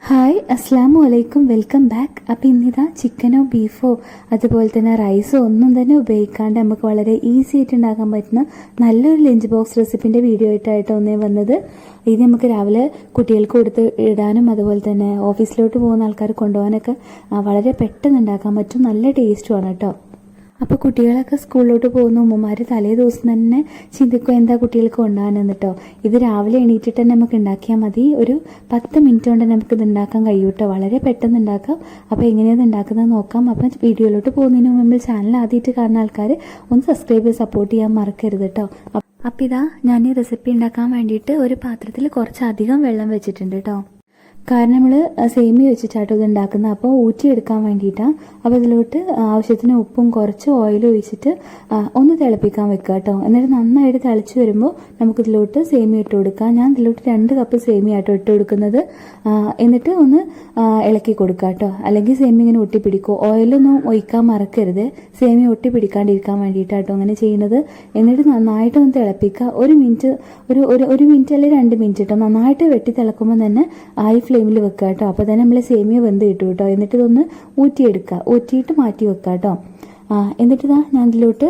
Hi അസ്സാം വലൈക്കും, welcome back. അപ്പോൾ ഇന്നിതാ ചിക്കനോ ബീഫോ അതുപോലെ തന്നെ റൈസോ ഒന്നും തന്നെ ഉപയോഗിക്കാണ്ട് നമുക്ക് വളരെ ഈസി ആയിട്ട് ഉണ്ടാക്കാൻ പറ്റുന്ന നല്ലൊരു ലഞ്ച് ബോക്സ് റെസിപ്പിൻ്റെ വീഡിയോ ആയിട്ടാണ് ഒന്നേ വന്നത്. ഇത് നമുക്ക് രാവിലെ കുട്ടികൾക്ക് കൊടുത്ത് ഇടാനും അതുപോലെ തന്നെ ഓഫീസിലോട്ട് പോകുന്ന ആൾക്കാർ കൊണ്ടുപോകാനൊക്കെ വളരെ പെട്ടെന്ന് ഉണ്ടാക്കാൻ പറ്റും. നല്ല ടേസ്റ്റുമാണ് കേട്ടോ. അപ്പോൾ കുട്ടികളൊക്കെ സ്കൂളിലോട്ട് പോകുന്ന ഉമ്മമാർ തലേ ദിവസം തന്നെ ചിന്തിക്കും എന്താ കുട്ടികൾക്ക് കൊണ്ടുപോകാനെന്ന് കേട്ടോ. ഇത് രാവിലെ എണീറ്റിട്ട് തന്നെ നമുക്ക് ഉണ്ടാക്കിയാൽ മതി. ഒരു 10 മിനിറ്റ് കൊണ്ട് നമുക്ക് ഇത് ഉണ്ടാക്കാൻ കഴിയും കേട്ടോ. വളരെ പെട്ടെന്ന് ഉണ്ടാക്കാം. അപ്പോൾ എങ്ങനെയാണ് ഉണ്ടാക്കുന്നത് നോക്കാം. അപ്പം വീഡിയോയിലോട്ട് പോകുന്നതിന് മുമ്പ് ചാനൽ ആദ്യമായിട്ട് കാണുന്ന ആൾക്കാർ ഒന്ന് സബ്സ്ക്രൈബ് ചെയ്ത് സപ്പോർട്ട് ചെയ്യാൻ മറക്കരുത് കേട്ടോ. അപ്പോൾ ഇതാ ഞാൻ ഈ റെസിപ്പി ഉണ്ടാക്കാൻ വേണ്ടിയിട്ട് ഒരു പാത്രത്തിൽ കുറച്ചധികം വെള്ളം വെച്ചിട്ടുണ്ട് കേട്ടോ. കാരണം നമ്മൾ സേമിയ വെച്ചിട്ടാട്ടോ ഇത് ഉണ്ടാക്കുന്നത്. അപ്പോൾ ഊറ്റിയെടുക്കാൻ വേണ്ടിയിട്ടാണ്. അപ്പോൾ ഇതിലോട്ട് ആവശ്യത്തിന് ഉപ്പും കുറച്ച് ഓയിലും ഒഴിച്ചിട്ട് ഒന്ന് തിളപ്പിക്കാൻ വെക്കുക കേട്ടോ. എന്നിട്ട് നന്നായിട്ട് തിളച്ച് വരുമ്പോൾ നമുക്കിതിലോട്ട് സേമിയ ഇട്ട് കൊടുക്കാം. ഞാൻ ഇതിലോട്ട് 2 കപ്പ് സേമിയ ആട്ടോ ഇട്ട് കൊടുക്കുന്നത്. എന്നിട്ട് ഒന്ന് ഇളക്കി കൊടുക്കുക കേട്ടോ. അല്ലെങ്കിൽ സേമിയ ഇങ്ങനെ ഒട്ടിപ്പിടിക്കും. ഓയിലൊന്നും ഒഴിക്കാൻ മറക്കരുത്, സേമിയ ഒട്ടിപ്പിടിക്കാണ്ടിരിക്കാൻ വേണ്ടിയിട്ടാട്ടോ അങ്ങനെ ചെയ്യുന്നത്. എന്നിട്ട് നന്നായിട്ടൊന്ന് തിളപ്പിക്കുക. ഒരു മിനിറ്റ് അല്ലെങ്കിൽ 2 മിനിറ്റ് കേട്ടോ. നന്നായിട്ട് വെട്ടി തിളക്കുമ്പോൾ തന്നെ ഹൈ ഫ്ലെയിമിൽ വെക്കുക കേട്ടോ. അപ്പോൾ തന്നെ നമ്മൾ സേമിയ വെന്ത് കിട്ടും കേട്ടോ. എന്നിട്ട് ഇതൊന്ന് ഊറ്റിയിട്ട് മാറ്റി വെക്കുക കേട്ടോ. എന്നിട്ട് ഞാൻ ഇതിലോട്ട്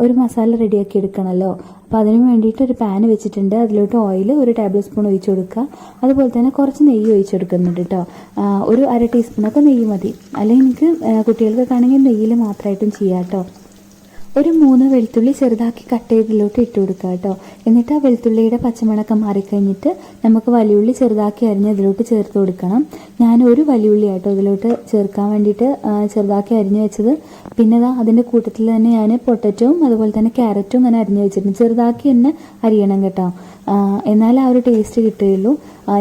ഒരു മസാല റെഡിയാക്കി എടുക്കണമല്ലോ. അപ്പോൾ അതിന് വേണ്ടിയിട്ട് ഒരു പാൻ വെച്ചിട്ടുണ്ട്. അതിലോട്ട് ഓയിൽ 1 ടേബിൾ സ്പൂൺ ഒഴിച്ചു കൊടുക്കുക. അതുപോലെ തന്നെ കുറച്ച് നെയ്യ് ഒഴിച്ചു കൊടുക്കുന്നുണ്ട് കേട്ടോ. ഒരു 1/2 ടീസ്പൂണൊക്കെ നെയ്യ് മതി. അല്ലെങ്കിൽ എനിക്ക് കുട്ടികൾക്കൊക്കെ ആണെങ്കിൽ നെയ്യിൽ മാത്രമായിട്ടും ചെയ്യാം കേട്ടോ. ഒരു 3 വെളുത്തുള്ളി ചെറുതാക്കി കട്ട് ചെയ്തിലോട്ട് ഇട്ട് കൊടുക്കുക കേട്ടോ. എന്നിട്ട് ആ വെളുത്തുള്ളിയുടെ പച്ചമണക്കം മാറിക്കഴിഞ്ഞിട്ട് നമുക്ക് വലിയുള്ളി ചെറുതാക്കി അരിഞ്ഞ് ഇതിലോട്ട് ചേർത്ത് കൊടുക്കണം. ഞാൻ ഒരു വലിയുള്ളി ആട്ടോ ഇതിലോട്ട് ചേർക്കാൻ വേണ്ടിയിട്ട് ചെറുതാക്കി അരിഞ്ഞ് വെച്ചത്. പിന്നെ അതിൻ്റെ കൂട്ടത്തിൽ തന്നെ ഞാൻ പൊട്ടറ്റോയും അതുപോലെ തന്നെ ക്യാരറ്റും ഇങ്ങനെ അരിഞ്ഞ് വെച്ചിട്ടുണ്ട്. ചെറുതാക്കി തന്നെ അരിയണം കേട്ടോ. എന്നാൽ ആ ഒരു ടേസ്റ്റ് കിട്ടുകയുള്ളൂ.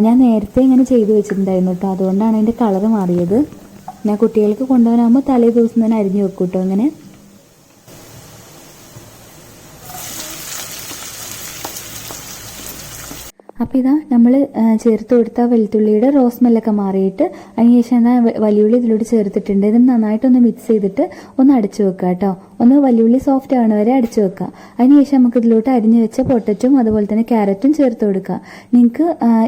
ഞാൻ നേരത്തെ ഇങ്ങനെ ചെയ്ത് വെച്ചിട്ടുണ്ടായിരുന്നു കേട്ടോ. അതുകൊണ്ടാണ് അതിൻ്റെ കളറ് മാറിയത്. ഞാൻ കുട്ടികൾക്ക് കൊണ്ടുപോകാനാകുമ്പോൾ തലേ ദിവസം തന്നെ അരിഞ്ഞ് വെക്കും കേട്ടോ. ഇങ്ങനെ അപ്പോൾ ഇതാ നമ്മൾ ചേർത്ത് കൊടുത്ത വെളുത്തുള്ളിയുടെ റോസ് സ്മെല്ലൊക്കെ മാറിയിട്ട് അതിനുശേഷം വലിയുള്ളി ഇതിലോട്ട് ചേർത്തിട്ടുണ്ട്. ഇത് നന്നായിട്ടൊന്ന് മിക്സ് ചെയ്തിട്ട് ഒന്ന് അടച്ചു വെക്കുക കേട്ടോ. ഒന്ന് വലിയുള്ളി സോഫ്റ്റ് ആവണ വരെ അടച്ചു വെക്കുക. അതിനുശേഷം നമുക്ക് ഇതിലോട്ട് അരിഞ്ഞു വെച്ച പൊട്ടറ്റും അതുപോലെ തന്നെ ക്യാരറ്റും ചേർത്ത് കൊടുക്കുക. നിങ്ങൾക്ക്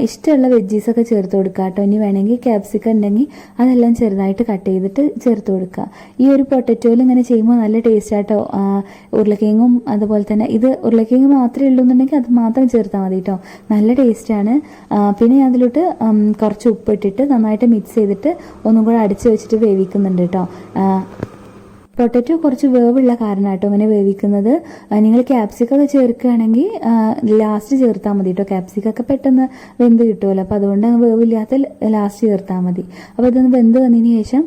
ഇഷ്ടമുള്ള വെജീസൊക്കെ ചേർത്ത് കൊടുക്കുക കേട്ടോ. ഇനി വേണമെങ്കിൽ ക്യാപ്സിക്കം ഉണ്ടെങ്കിൽ അതെല്ലാം ചെറുതായിട്ട് കട്ട് ചെയ്തിട്ട് ചേർത്ത് കൊടുക്കുക. ഈ ഒരു പൊട്ടറ്റോയിൽ ഇങ്ങനെ ചെയ്യുമ്പോൾ നല്ല ടേസ്റ്റ് ആട്ടോ. ഉരുളക്കിഴങ്ങും അതുപോലെ തന്നെ ഇത് ഉരുളക്കിഴങ്ങ് മാത്രമേ ഉള്ളൂ എന്നുണ്ടെങ്കിൽ അത് മാത്രം ചേർത്താൽ മതി കേട്ടോ. നല്ല ടേസ്റ്റാണ്. പിന്നെ അതിലോട്ട് കുറച്ച് ഉപ്പിട്ടിട്ട് നന്നായിട്ട് മിക്സ് ചെയ്തിട്ട് ഒന്നും കൂടെ അടിച്ച് വെച്ചിട്ട് വേവിക്കുന്നുണ്ട് കേട്ടോ. പൊട്ടറ്റോ കുറച്ച് വേവുള്ള കാരണം കേട്ടോ ഇങ്ങനെ വേവിക്കുന്നത്. നിങ്ങൾ ക്യാപ്സിക്കൊക്കെ ചേർക്കുകയാണെങ്കിൽ ലാസ്റ്റ് ചേർത്താൽ മതി കേട്ടോ. ക്യാപ്സിക്കൊക്കെ പെട്ടെന്ന് വെന്ത് കിട്ടുമല്ലോ. അപ്പോൾ അതുകൊണ്ട് വേവില്ലാത്ത ലാസ്റ്റ് ചേർത്താൽ മതി. അപ്പോൾ ഇതൊന്ന് വെന്ത് വന്നതിന് ശേഷം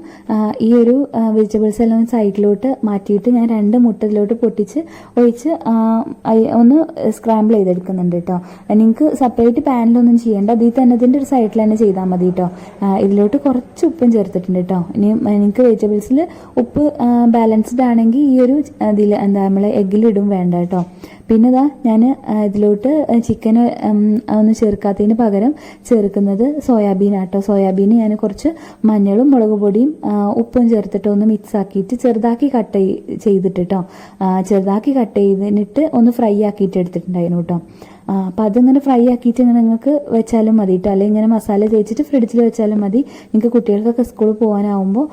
ഈ ഒരു വെജിറ്റബിൾസ് എല്ലാം സൈഡിലോട്ട് മാറ്റിയിട്ട് ഞാൻ 2 മുട്ട ഇതിലോട്ട് പൊട്ടിച്ച് ഒഴിച്ച് ഒന്ന് സ്ക്രാമ്പിൾ ചെയ്തെടുക്കുന്നുണ്ട് കേട്ടോ. നിങ്ങൾക്ക് സെപ്പറേറ്റ് പാനിലൊന്നും ചെയ്യേണ്ട, അതിൽ തന്നെ ഇതിൻ്റെ ഒരു സൈഡിൽ തന്നെ ചെയ്താൽ മതി കേട്ടോ. ഇതിലോട്ട് കുറച്ച് ഉപ്പും ചേർത്തിട്ടുണ്ട് കേട്ടോ. ഇനി നിങ്ങൾക്ക് വെജിറ്റബിൾസിൽ ഉപ്പ് ബാലൻസ്ഡ് ആണെങ്കിൽ ഈ ഒരു ഇതിൽ നമ്മൾ എഗ്ഗിലിടും വേണ്ട കേട്ടോ. പിന്നെ ഞാൻ ഇതിലോട്ട് ചിക്കൻ ഒന്നും ചേർക്കാത്തതിന് പകരം ചേർക്കുന്നത് സോയാബീൻ ആട്ടോ. സോയാബീൻ ഞാൻ കുറച്ച് മഞ്ഞളും മുളക് പൊടിയും ഉപ്പും ചേർത്തിട്ട് ഒന്ന് മിക്സ് ആക്കിയിട്ട് ചെറുതാക്കി കട്ട് ചെയ്തിട്ട് കേട്ടോ. ചെറുതാക്കി കട്ട് ചെയ്തിട്ട് ഒന്ന് ഫ്രൈ ആക്കിയിട്ട് എടുത്തിട്ടുണ്ടായിരുന്നു കേട്ടോ. അപ്പം അതിങ്ങനെ ഫ്രൈ ആക്കിയിട്ട് ഇങ്ങനെ നിങ്ങൾക്ക് വെച്ചാലും മതി കേട്ടോ. അല്ലെങ്കിൽ ഇങ്ങനെ മസാല തേച്ചിട്ട് ഫ്രിഡ്ജിൽ വെച്ചാലും മതി. നിങ്ങൾക്ക് കുട്ടികൾക്കൊക്കെ സ്കൂളിൽ പോകാനാവുമ്പോൾ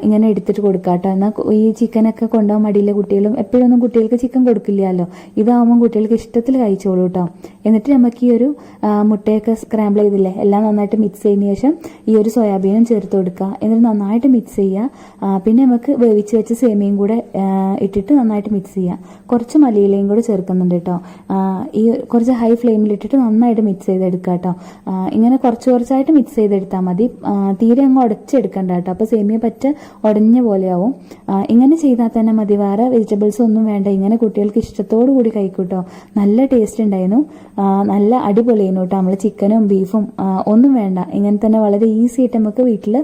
ഇങ്ങനെ എടുത്തിട്ട് കൊടുക്കാം കേട്ടോ. എന്നാൽ ഈ ചിക്കനൊക്കെ കൊണ്ടുപോകാൻ മടിയില്ല കുട്ടികളും. എപ്പോഴൊന്നും കുട്ടികൾക്ക് ചിക്കൻ കൊടുക്കില്ലല്ലോ. ഇതാവുമ്പോൾ കുട്ടികൾക്ക് ഇഷ്ടത്തിൽ കഴിച്ചോളൂ കേട്ടോ. എന്നിട്ട് നമുക്ക് ഈ ഒരു മുട്ടയൊക്കെ സ്ക്രാമ്പിൾ ചെയ്തില്ലേ എല്ലാം നന്നായിട്ട് മിക്സ് ചെയ്തതിന് ശേഷം ഈ ഒരു സോയാബീനും ചേർത്ത് കൊടുക്കുക. എന്നിട്ട് നന്നായിട്ട് മിക്സ് ചെയ്യുക. പിന്നെ നമുക്ക് വേവിച്ച് വെച്ച സേമിയയും കൂടെ ഇട്ടിട്ട് നന്നായിട്ട് മിക്സ് ചെയ്യുക. കുറച്ച് മല്ലിയിലയും കൂടെ ചേർക്കുന്നുണ്ട് കേട്ടോ. ഈ കുറച്ച് ഹൈ ഫ്ലെയിമിലിട്ടിട്ട് നന്നായിട്ട് മിക്സ് ചെയ്തെടുക്കുക കേട്ടോ. ഇങ്ങനെ കുറച്ചായിട്ട് മിക്സ് ചെയ്തെടുത്താൽ മതി. തീരെ അങ്ങ് ഉടച്ചെടുക്കണ്ട കേട്ടോ. അപ്പോൾ സേമിയ പറ്റ ഉടഞ്ഞ പോലെയാവും. ഇങ്ങനെ ചെയ്താൽ തന്നെ മതി. വേറെ വെജിറ്റബിൾസ് ഒന്നും വേണ്ട. ഇങ്ങനെ കുട്ടികൾക്ക് ഇഷ്ടത്തോടു കൂടി കഴിക്കൂട്ടോ. നല്ല ടേസ്റ്റ് ഉണ്ടായിരുന്നു. നല്ല അടിപൊളിയായിരുന്നു കേട്ടോ. നമ്മൾ ചിക്കനും ബീഫും ഒന്നും വേണ്ട. ഇങ്ങനെ തന്നെ വളരെ ഈസി ആയിട്ട് നമുക്ക് വീട്ടിൽ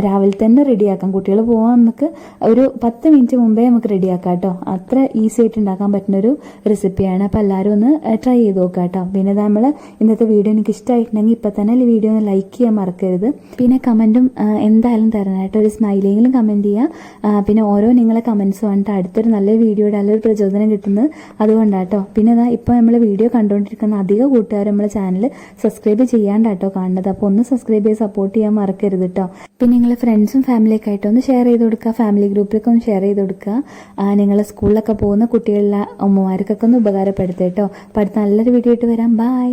രാവിലെ തന്നെ റെഡിയാക്കാം. കുട്ടികൾ പോകാൻ നമുക്ക് ഒരു 10 മിനിറ്റ് മുമ്പേ നമുക്ക് റെഡിയാക്കാം കേട്ടോ. അത്ര ഈസി ആയിട്ട് ഉണ്ടാക്കാൻ പറ്റുന്നൊരു റെസിപ്പിയാണ്. അപ്പോൾ എല്ലാവരും ഒന്ന് ട്രൈ ചെയ്തു നോക്കുക കേട്ടോ. പിന്നെ നമ്മൾ ഇന്നത്തെ വീഡിയോ എനിക്ക് ഇഷ്ടമായിട്ടുണ്ടെങ്കിൽ ഇപ്പം തന്നെ വീഡിയോ ഒന്ന് ലൈക്ക് ചെയ്യാൻ മറക്കരുത്. പിന്നെ കമൻറ്റും എന്തായാലും തരണം കേട്ടോ. ഒരു സ്മൈലിയെങ്കിലും കമൻറ്റ് ചെയ്യുക. പിന്നെ ഓരോ നിങ്ങളെ കമൻറ്റ്സ് വന്നിട്ട് അടുത്തൊരു നല്ലൊരു വീഡിയോ നല്ലൊരു പ്രചോദനം കിട്ടുന്നത് അതുകൊണ്ടാട്ടോ. പിന്നെ ഇപ്പോൾ നമ്മൾ വീഡിയോ കണ്ടുകൊണ്ടിരിക്കുന്ന അധിക കൂട്ടുകാർ നമ്മളെ ചാനൽ സബ്സ്ക്രൈബ് ചെയ്യാണ്ടാട്ടോ കാണുന്നത്. അപ്പോൾ ഒന്ന് സബ്സ്ക്രൈബ് ചെയ്ത് സപ്പോർട്ട് ചെയ്യാൻ മറക്കരുത് കേട്ടോ. പിന്നെ നിങ്ങൾ ഫ്രണ്ട്സും ഫാമിലിയൊക്കെ ആയിട്ട് ഒന്ന് ഷെയർ ചെയ്ത് കൊടുക്കുക. ഫാമിലി ഗ്രൂപ്പിലൊക്കെ ഒന്ന് ഷെയർ ചെയ്ത് കൊടുക്കുക. നിങ്ങൾ സ്കൂളിലൊക്കെ പോകുന്ന കുട്ടികളിലെ അമ്മമാർക്കൊക്കെ ഒന്ന് ഉപകാരപ്പെടുത്തുക കേട്ടോ. അപ്പോൾ അടുത്ത നല്ലൊരു വീഡിയോ ആയിട്ട് വരാം. ബൈ.